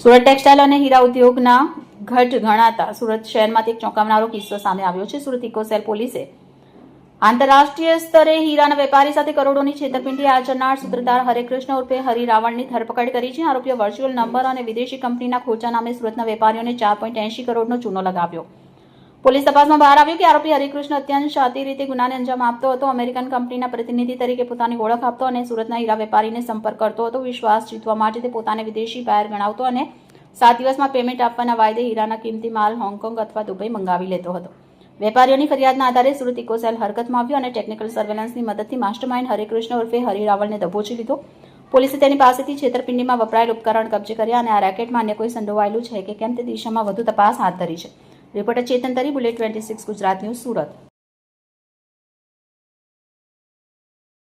Surat textile અને હીરા ઉદ્યોગના ગઢ ગણાતા સુરત શહેરમાંથી એક ચોંકાવનારો કિસ્સો સામે આવ્યો છે. સુરત ઇકોસેલ પોલીસે આંતરરાષ્ટ્રીય સ્તરે હીરાના વેપારી સાથે કરોડોની છેતરપિંડી આચરનાર સૂત્રધાર હરેકૃષ્ણ ઉર્ફે હરિ રાવણની ધરપકડ કરી છે. આરોપીએ વર્ચ્યુઅલ નંબર અને વિદેશી કંપનીના ખોટા નામે સુરતના વેપારીઓને 4.80 કરોડનો ચૂનો લગાવ્યો. પોલીસ તપાસમાં બહાર આવ્યું કે આરોપી હરિકૃષ્ણ અત્યંત શાતી રીતે ગુનાને અંજામ આપતો હતો. અમેરિકન કંપનીના પ્રતિનિધિ તરીકે પોતાની ઓળખ આપતો અને સુરતના હીરા વેપારીને સંપર્ક કરતો હતો. વિશ્વાસ જીતવા માટે તે પોતાને વિદેશી બાયર ગણાવતો અને 7 દિવસમાં પેમેન્ટ આપવાના વાયદે હીરાના કિંમતી માલ હોંગકોંગ અથવા દુબઈ મંગાવી લેતો હતો. વેપારીઓની ફરિયાદના આધારે સુરત ઇકોસેલ હરકતમાં આવ્યો અને ટેકનિકલ સર્વેલન્સની મદદથી માસ્ટરમાઇન્ડ હરિકૃષ્ણ ઉર્ફે હરિ રાવળને દબોચી લીધો. પોલીસે તેની પાસેથી છેતરપિંડીમાં વપરાયેલ ઉપકરણ કબજે કર્યા અને આ રેકેટમાં અન્ય કોઈ સંડોવાયેલું છે કે કેમ તે દિશામાં વધુ તપાસ હાથ ધરી છે. રિપોર્ટર ચેતન તરી, બુલેટ 26 ગુજરાત ન્યૂઝ, સુરત.